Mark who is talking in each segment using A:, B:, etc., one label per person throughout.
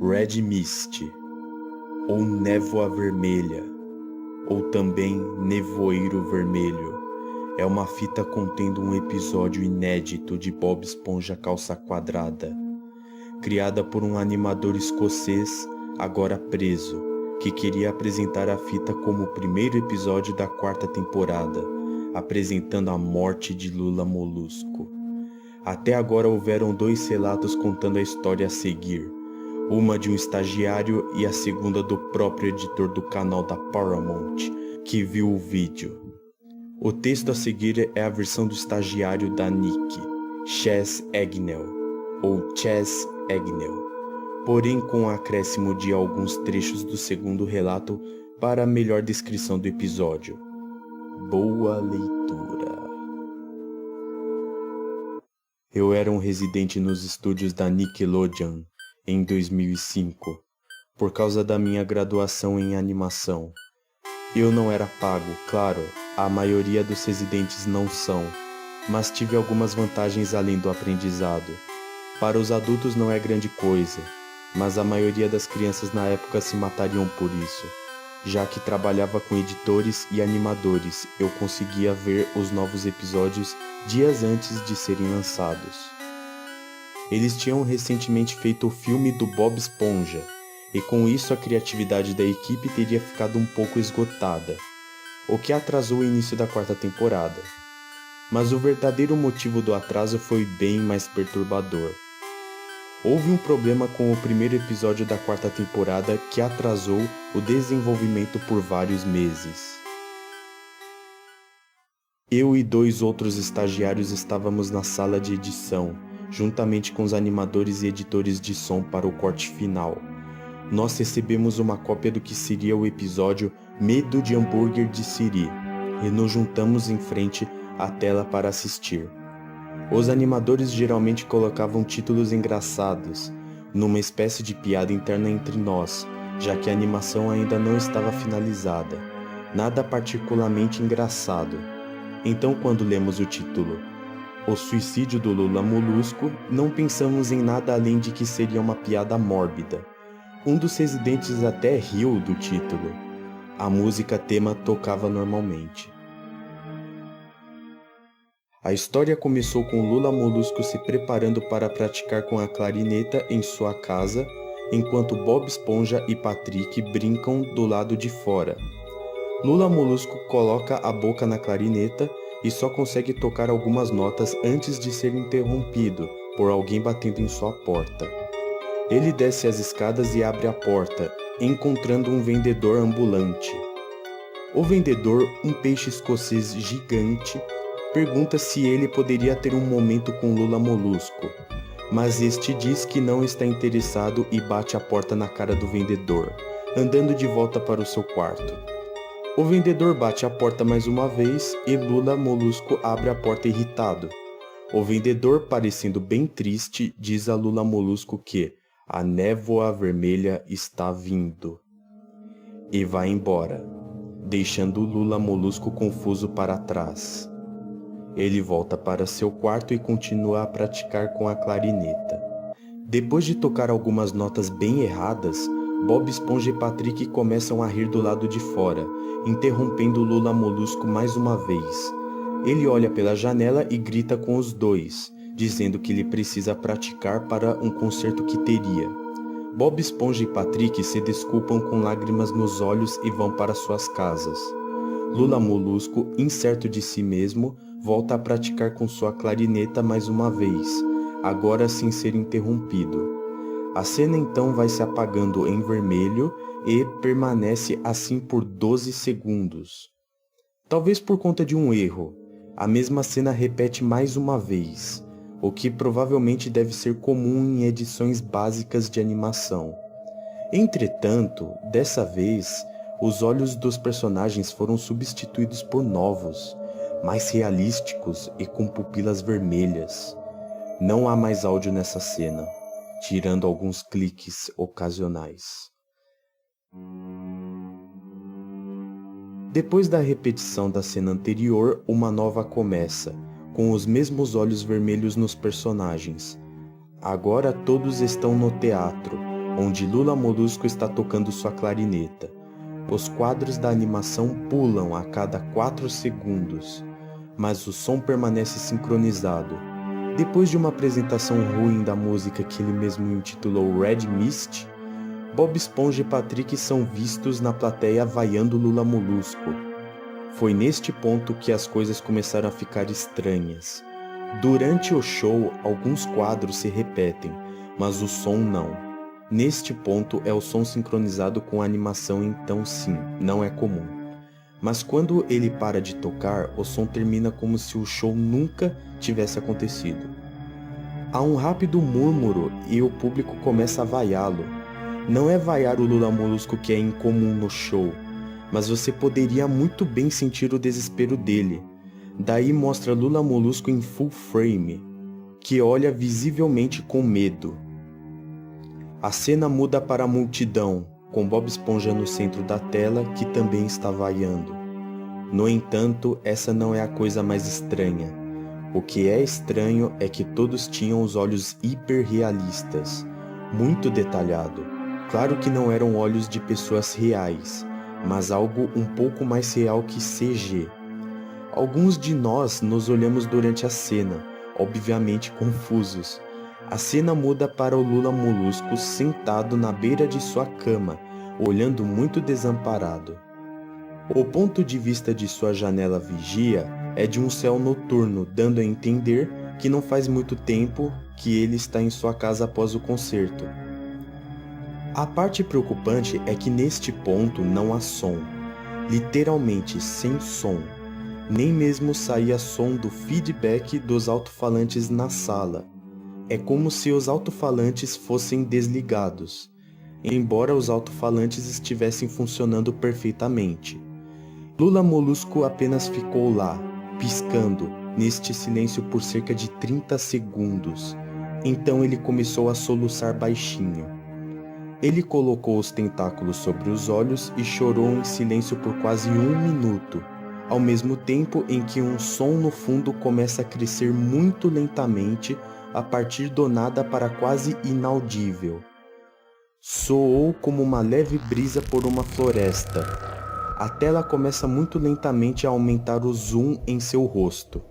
A: Red Mist, ou Névoa Vermelha, ou também Nevoeiro Vermelho, é uma fita contendo um episódio inédito de Bob Esponja Calça Quadrada, criada por um animador escocês, agora preso, que queria apresentar a fita como o primeiro episódio da 4ª temporada, apresentando a morte de Lula Molusco. Até agora houveram 2 relatos contando a história a seguir, uma de um estagiário e a segunda do próprio editor do canal da Paramount, que viu o vídeo. O texto a seguir é a versão do estagiário da Nick, Chas Agnell, ou Chas Agnell, porém com o acréscimo de alguns trechos do segundo relato para melhor descrição do episódio. Boa leitura. Eu era um residente nos estúdios da Nickelodeon em 2005, por causa da minha graduação em animação. Eu não era pago, claro, a maioria dos residentes não são, mas tive algumas vantagens além do aprendizado. Para os adultos não é grande coisa, mas a maioria das crianças na época se matariam por isso. Já que trabalhava com editores e animadores, eu conseguia ver os novos episódios dias antes de serem lançados. Eles tinham recentemente feito o filme do Bob Esponja, e com isso a criatividade da equipe teria ficado um pouco esgotada, o que atrasou o início da 4ª temporada. Mas o verdadeiro motivo do atraso foi bem mais perturbador. Houve um problema com o primeiro episódio da 4ª temporada que atrasou o desenvolvimento por vários meses. Eu e 2 outros estagiários estávamos na sala de edição, juntamente com os animadores e editores de som para o corte final. Nós recebemos uma cópia do que seria o episódio Medo de Hambúrguer de Siri e nos juntamos em frente à tela para assistir. Os animadores geralmente colocavam títulos engraçados, numa espécie de piada interna entre nós, já que a animação ainda não estava finalizada. Nada particularmente engraçado. Então, quando lemos o título O Suicídio do Lula Molusco, não pensamos em nada além de que seria uma piada mórbida. Um dos residentes até riu do título. A música tema tocava normalmente. A história começou com Lula Molusco se preparando para praticar com a clarineta em sua casa, enquanto Bob Esponja e Patrick brincam do lado de fora. Lula Molusco coloca a boca na clarineta e só consegue tocar algumas notas antes de ser interrompido por alguém batendo em sua porta. Ele desce as escadas e abre a porta, encontrando um vendedor ambulante. O vendedor, um peixe escocês gigante, pergunta se ele poderia ter um momento com Lula Molusco, mas este diz que não está interessado e bate a porta na cara do vendedor, andando de volta para o seu quarto. O vendedor bate a porta mais uma vez e Lula Molusco abre a porta irritado. O vendedor, parecendo bem triste, diz a Lula Molusco que a névoa vermelha está vindo. E vai embora, deixando Lula Molusco confuso para trás. Ele volta para seu quarto e continua a praticar com a clarineta. Depois de tocar algumas notas bem erradas, Bob Esponja e Patrick começam a rir do lado de fora, interrompendo Lula Molusco mais uma vez. Ele olha pela janela e grita com os 2, dizendo que ele precisa praticar para um concerto que teria. Bob Esponja e Patrick se desculpam com lágrimas nos olhos e vão para suas casas. Lula Molusco, incerto de si mesmo, volta a praticar com sua clarineta mais uma vez, agora sem ser interrompido. A cena então vai se apagando em vermelho e permanece assim por 12 segundos. Talvez por conta de um erro, a mesma cena repete mais uma vez, o que provavelmente deve ser comum em edições básicas de animação. Entretanto, dessa vez, os olhos dos personagens foram substituídos por novos, mais realísticos e com pupilas vermelhas. Não há mais áudio nessa cena, tirando alguns cliques ocasionais. Depois da repetição da cena anterior, uma nova começa, com os mesmos olhos vermelhos nos personagens. Agora todos estão no teatro, onde Lula Molusco está tocando sua clarineta. Os quadros da animação pulam a cada 4 segundos, mas o som permanece sincronizado. Depois de uma apresentação ruim da música que ele mesmo intitulou Red Mist, Bob Esponja e Patrick são vistos na plateia vaiando Lula Molusco. Foi neste ponto que as coisas começaram a ficar estranhas. Durante o show, alguns quadros se repetem, mas o som não. Neste ponto é o som sincronizado com a animação, então sim, não é comum. Mas quando ele para de tocar, o som termina como se o show nunca tivesse acontecido. Há um rápido murmúrio e o público começa a vaiá-lo. Não é vaiar o Lula Molusco que é incomum no show, mas você poderia muito bem sentir o desespero dele. Daí mostra Lula Molusco em full frame, que olha visivelmente com medo. A cena muda para a multidão, com Bob Esponja no centro da tela, que também está vaiando. No entanto, essa não é a coisa mais estranha. O que é estranho é que todos tinham os olhos hiperrealistas, muito detalhado. Claro que não eram olhos de pessoas reais, mas algo um pouco mais real que CG. Alguns de nós nos olhamos durante a cena, obviamente confusos. A cena muda para o Lula Molusco sentado na beira de sua cama, olhando muito desamparado. O ponto de vista de sua janela vigia é de um céu noturno, dando a entender que não faz muito tempo que ele está em sua casa após o concerto. A parte preocupante é que neste ponto não há som, literalmente sem som. Nem mesmo saía som do feedback dos alto-falantes na sala. É como se os alto-falantes fossem desligados, embora os alto-falantes estivessem funcionando perfeitamente. Lula Molusco apenas ficou lá, piscando, neste silêncio por cerca de 30 segundos. Então ele começou a soluçar baixinho. Ele colocou os tentáculos sobre os olhos e chorou em silêncio por quase 1 minuto, ao mesmo tempo em que um som no fundo começa a crescer muito lentamente a partir do nada para quase inaudível. Soou como uma leve brisa por uma floresta. A tela começa muito lentamente a aumentar o zoom em seu rosto.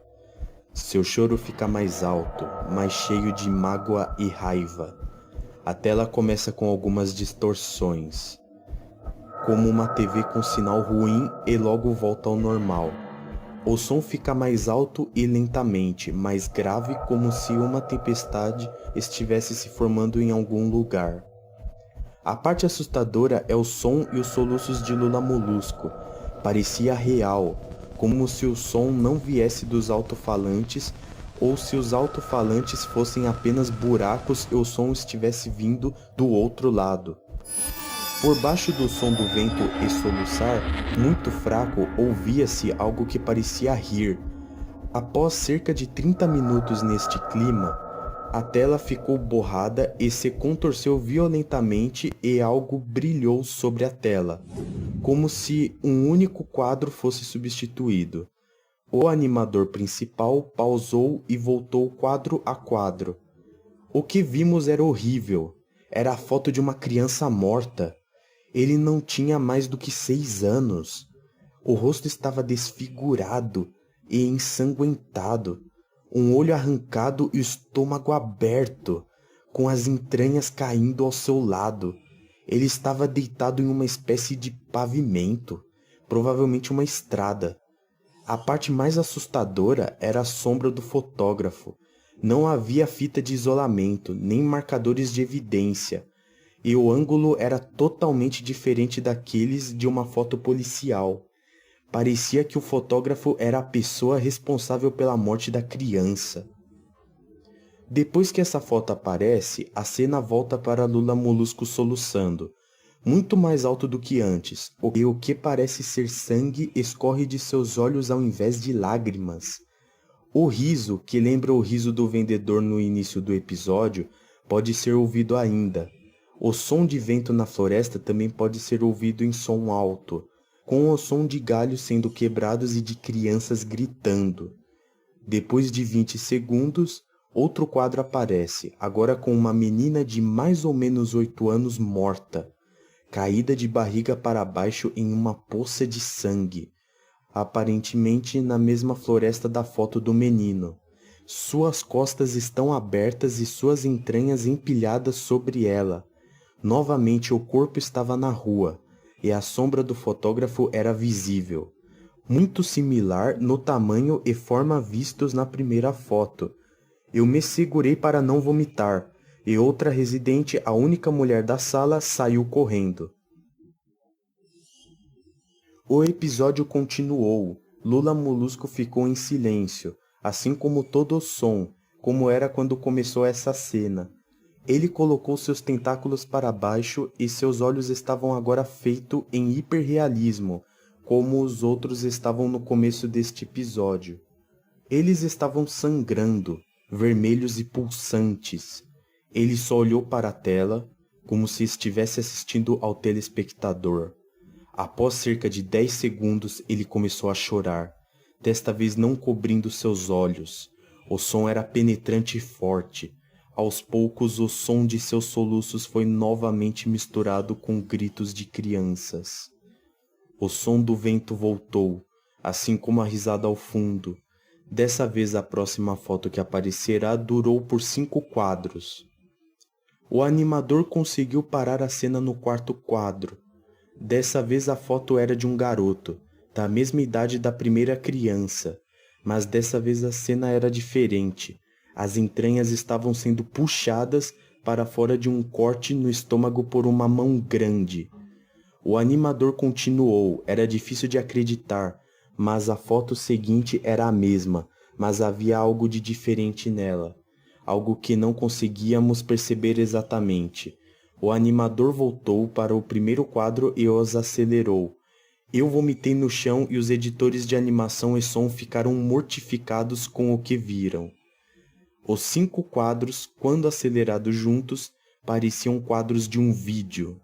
A: Seu choro fica mais alto, mais cheio de mágoa e raiva. A tela começa com algumas distorções, como uma TV com sinal ruim, e logo volta ao normal. O som fica mais alto e lentamente, mais grave, como se uma tempestade estivesse se formando em algum lugar. A parte assustadora é o som e os soluços de Lula Molusco. Parecia real, como se o som não viesse dos alto-falantes, ou se os alto-falantes fossem apenas buracos e o som estivesse vindo do outro lado. Por baixo do som do vento e soluçar, muito fraco, ouvia-se algo que parecia rir. Após cerca de 30 minutos neste clima, a tela ficou borrada e se contorceu violentamente e algo brilhou sobre a tela, como se um único quadro fosse substituído. O animador principal pausou e voltou quadro a quadro. O que vimos era horrível. Era a foto de uma criança morta. Ele não tinha mais do que 6 anos. O rosto estava desfigurado e ensanguentado, um olho arrancado e o estômago aberto, com as entranhas caindo ao seu lado. Ele estava deitado em uma espécie de pavimento, provavelmente uma estrada. A parte mais assustadora era a sombra do fotógrafo. Não havia fita de isolamento, nem marcadores de evidência, e o ângulo era totalmente diferente daqueles de uma foto policial. Parecia que o fotógrafo era a pessoa responsável pela morte da criança. Depois que essa foto aparece, a cena volta para Lula Molusco soluçando, muito mais alto do que antes, e o que parece ser sangue escorre de seus olhos ao invés de lágrimas. O riso, que lembra o riso do vendedor no início do episódio, pode ser ouvido ainda. O som de vento na floresta também pode ser ouvido em som alto, com o som de galhos sendo quebrados e de crianças gritando. Depois de 20 segundos, Outro quadro aparece, agora com uma menina de mais ou menos 8 anos morta, caída de barriga para baixo em uma poça de sangue, aparentemente na mesma floresta da foto do menino. Suas costas estão abertas e suas entranhas empilhadas sobre ela. Novamente o corpo estava na rua, e a sombra do fotógrafo era visível, muito similar no tamanho e forma vistos na primeira foto. Eu me segurei para não vomitar, e outra residente, a única mulher da sala, saiu correndo. O episódio continuou. Lula Molusco ficou em silêncio, assim como todo o som, como era quando começou essa cena. Ele colocou seus tentáculos para baixo e seus olhos estavam agora feitos em hiperrealismo, como os outros estavam no começo deste episódio. Eles estavam sangrando, vermelhos e pulsantes. Ele só olhou para a tela, como se estivesse assistindo ao telespectador. Após cerca de 10 segundos, ele começou a chorar, desta vez não cobrindo seus olhos. O som era penetrante e forte. Aos poucos, o som de seus soluços foi novamente misturado com gritos de crianças. O som do vento voltou, assim como a risada ao fundo. Dessa vez a próxima foto que aparecerá durou por 5 quadros. O animador conseguiu parar a cena no quarto quadro. Dessa vez a foto era de um garoto, da mesma idade da primeira criança, mas dessa vez a cena era diferente. As entranhas estavam sendo puxadas para fora de um corte no estômago por uma mão grande. O animador continuou, era difícil de acreditar, mas a foto seguinte era a mesma, mas havia algo de diferente nela, algo que não conseguíamos perceber exatamente. O animador voltou para o primeiro quadro e os acelerou. Eu vomitei no chão e os editores de animação e som ficaram mortificados com o que viram. Os 5 quadros, quando acelerados juntos, pareciam quadros de um vídeo.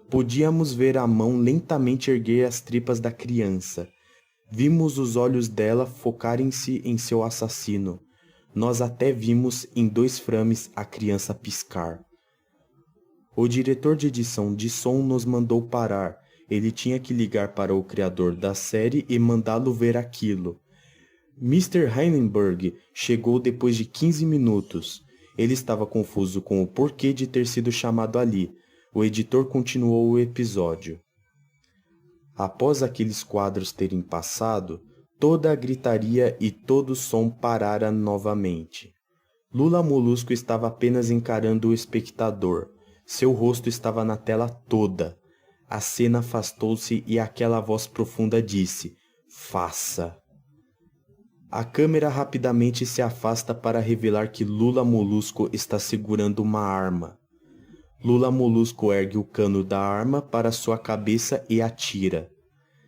A: Podíamos ver a mão lentamente erguer as tripas da criança. Vimos os olhos dela focarem-se em seu assassino. Nós até vimos em 2 frames a criança piscar. O diretor de edição de som nos mandou parar. Ele tinha que ligar para o criador da série e mandá-lo ver aquilo. Mr. Heilenberg chegou depois de 15 minutos. Ele estava confuso com o porquê de ter sido chamado ali. O editor continuou o episódio. Após aqueles quadros terem passado, toda a gritaria e todo o som pararam novamente. Lula Molusco estava apenas encarando o espectador. Seu rosto estava na tela toda. A cena afastou-se e aquela voz profunda disse: "Faça." A câmera rapidamente se afasta para revelar que Lula Molusco está segurando uma arma. Lula Molusco ergue o cano da arma para sua cabeça e atira.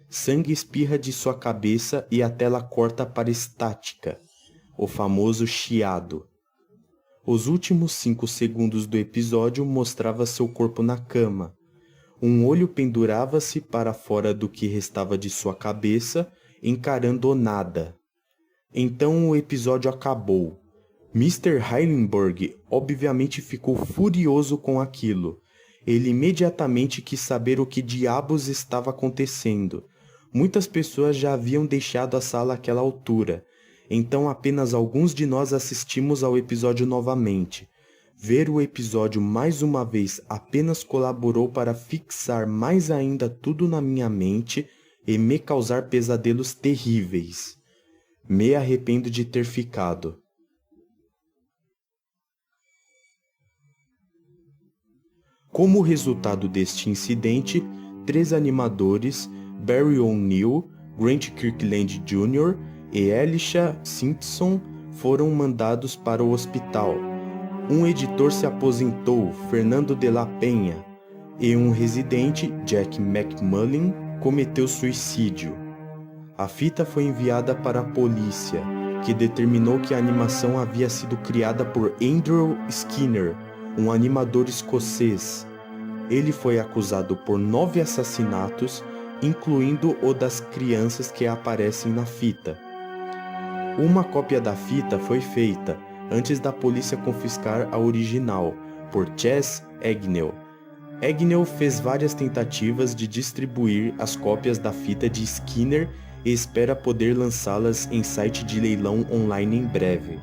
A: Sangue espirra de sua cabeça e a tela corta para estática, o famoso chiado. Os últimos 5 segundos do episódio mostrava seu corpo na cama. Um olho pendurava-se para fora do que restava de sua cabeça, encarando o nada. Então o episódio acabou. Mr. Heilenberg obviamente ficou furioso com aquilo. Ele imediatamente quis saber o que diabos estava acontecendo. Muitas pessoas já haviam deixado a sala àquela altura, então apenas alguns de nós assistimos ao episódio novamente. Ver o episódio mais uma vez apenas colaborou para fixar mais ainda tudo na minha mente e me causar pesadelos terríveis. Me arrependo de ter ficado. Como resultado deste incidente, 3 animadores, Barry O'Neill, Grant Kirkland Jr. e Elisha Simpson, foram mandados para o hospital. Um editor se aposentou, Fernando de la Penha, e um residente, Jack McMullen, cometeu suicídio. A fita foi enviada para a polícia, que determinou que a animação havia sido criada por Andrew Skinner, um animador escocês. Ele foi acusado por 9 assassinatos, incluindo o das crianças que aparecem na fita. Uma cópia da fita foi feita, antes da polícia confiscar a original, por Chas Agnew. Agnew fez várias tentativas de distribuir as cópias da fita de Skinner e espera poder lançá-las em site de leilão online em breve.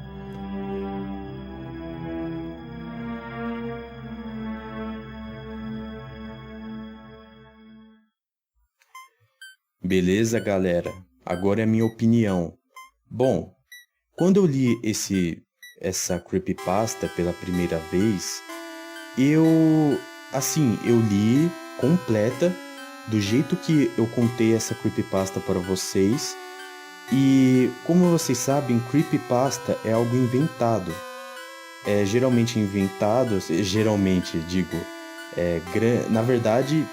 A: Beleza, galera? Agora é a minha opinião. Bom, quando eu li essa creepypasta pela primeira vez, eu li completa, do jeito que eu contei essa creepypasta para vocês. E como vocês sabem, creepypasta é algo inventado. É geralmente inventado, na verdade,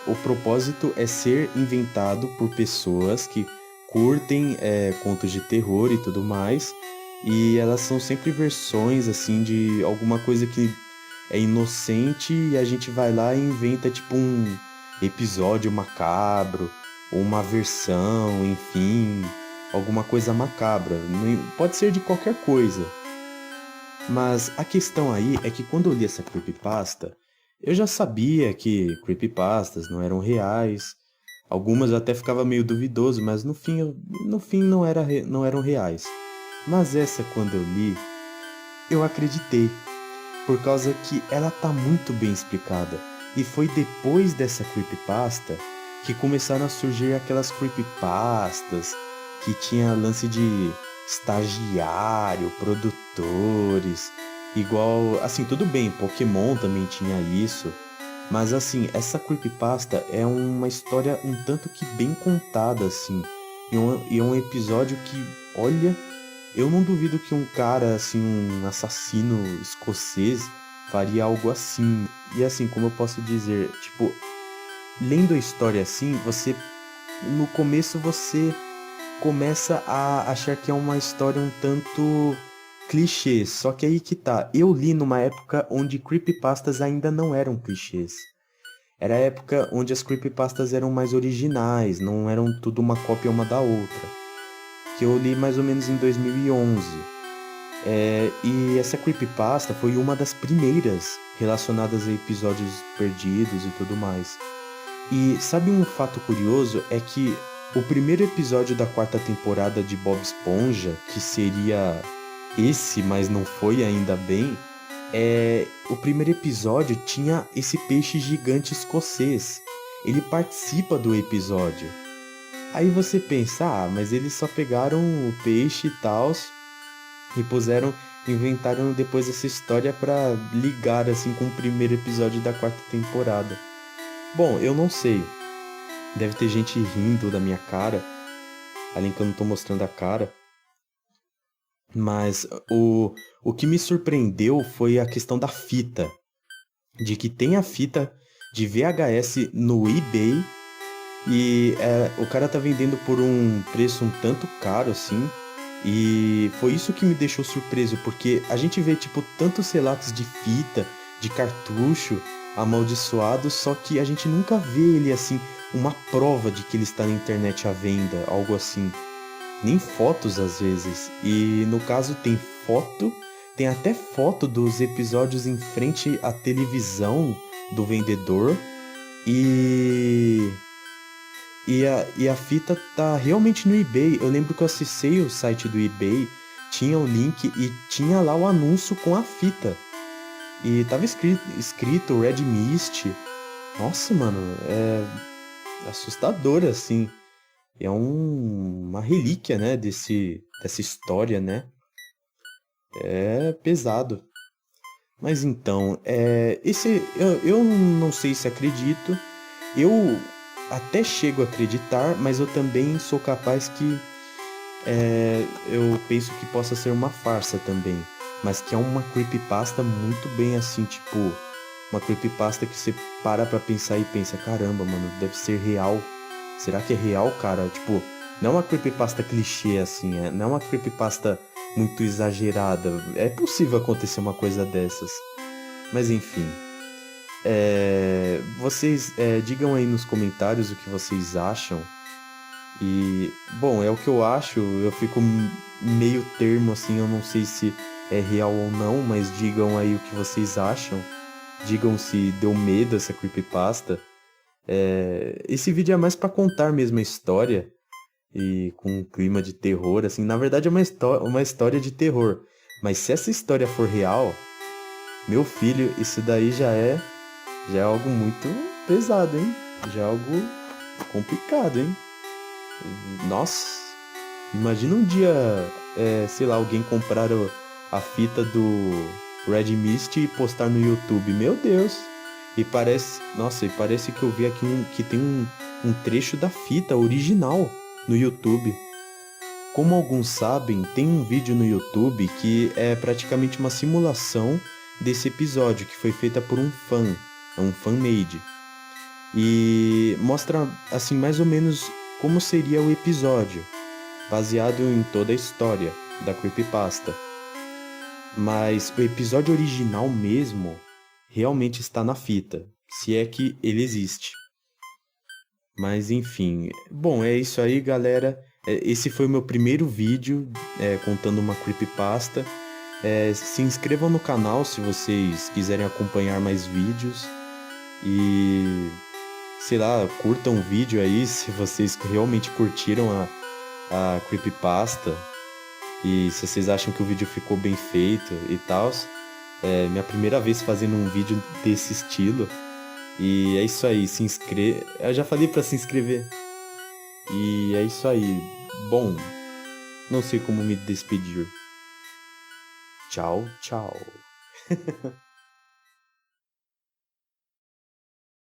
A: o propósito é ser inventado por pessoas que curtem contos de terror e tudo mais. E elas são sempre versões assim de alguma coisa que é inocente e a gente vai lá e inventa tipo um episódio macabro ou uma versão, enfim, alguma coisa macabra. Pode ser de qualquer coisa. Mas a questão aí é que quando eu li essa creepypasta, eu já sabia que creepypastas não eram reais. Algumas eu até ficava meio duvidoso, mas no fim não eram reais. Mas essa, quando eu li, eu acreditei, por causa que ela tá muito bem explicada. E foi depois dessa creepypasta que começaram a surgir aquelas creepypastas que tinha lance de estagiário, produtores, igual, assim, tudo bem, Pokémon também tinha isso, mas assim, essa creepypasta é uma história um tanto que bem contada, assim, e é um episódio que, olha, eu não duvido que um cara, assim, um assassino escocês faria algo assim. E assim, como eu posso dizer, tipo, lendo a história assim, no começo você começa a achar que é uma história um tanto clichê, só que aí que tá. Eu li numa época onde creepypastas ainda não eram clichês. Era a época onde as creepypastas eram mais originais, não eram tudo uma cópia uma da outra. Que eu li mais ou menos em 2011. E essa creepypasta foi uma das primeiras relacionadas a episódios perdidos e tudo mais. E sabe um fato curioso? É que o primeiro episódio da 4ª temporada de Bob Esponja, que seria esse, mas não foi ainda bem, o primeiro episódio tinha esse peixe gigante escocês. Ele participa do episódio. Aí você pensa, mas eles só pegaram o peixe e tal e inventaram depois essa história pra ligar assim com o primeiro episódio da 4ª temporada. Bom, eu não sei. Deve ter gente rindo da minha cara, além que eu não tô mostrando a cara. Mas o que me surpreendeu foi a questão da fita. De que tem a fita de VHS no eBay e o cara tá vendendo por um preço um tanto caro assim. E foi isso que me deixou surpreso, porque a gente vê tipo tantos relatos de fita, de cartucho amaldiçoado, só que a gente nunca vê ele assim, uma prova de que ele está na internet à venda, algo assim. Nem fotos às vezes. E no caso tem foto, tem até foto dos episódios em frente à televisão do vendedor. E a fita tá realmente no eBay. Eu lembro que eu acessei o site do eBay, tinha o link e tinha lá o anúncio com a fita. E tava escrito Red Mist. Nossa, mano, é assustador, assim. É uma relíquia, né, dessa história, né? É pesado. Mas então, eu não sei se acredito. Eu até chego a acreditar, mas eu também sou capaz que eu penso que possa ser uma farsa também. Mas que é uma creepypasta muito bem assim, tipo, uma creepypasta que você para pra pensar e pensa, caramba, mano, deve ser real. Será que é real, cara? Tipo, não é uma creepypasta clichê assim, não é uma creepypasta muito exagerada. É possível acontecer uma coisa dessas. Mas enfim. Vocês digam aí nos comentários o que vocês acham. E, bom, é o que eu acho. Eu fico meio termo assim, eu não sei se é real ou não, mas digam aí o que vocês acham. Digam se deu medo essa creepypasta. Esse vídeo é mais pra contar mesmo a história e com um clima de terror, assim. Na verdade é uma história de terror. Mas se essa história for real, meu filho, isso daí já é algo muito pesado, hein? Já é algo complicado, hein? Nossa, imagina um dia, sei lá, alguém comprar a fita do Red Mist e postar no YouTube. Meu Deus! E parece que eu vi aqui que tem um trecho da fita original no YouTube. Como alguns sabem, tem um vídeo no YouTube que é praticamente uma simulação desse episódio, que foi feita por um fan-made. E mostra, assim, mais ou menos como seria o episódio, baseado em toda a história da creepypasta. Mas o episódio original mesmo realmente está na fita, se é que ele existe. Mas enfim, bom, é isso aí, galera. Esse foi o meu primeiro vídeo contando uma creepypasta. Se inscrevam no canal se vocês quiserem acompanhar mais vídeos. E, sei lá, curtam o vídeo aí se vocês realmente curtiram a creepypasta. E se vocês acham que o vídeo ficou bem feito e tal. É minha primeira vez fazendo um vídeo desse estilo. E é isso aí, se inscreva. Eu já falei pra se inscrever. E é isso aí. Bom, não sei como me despedir. Tchau, tchau.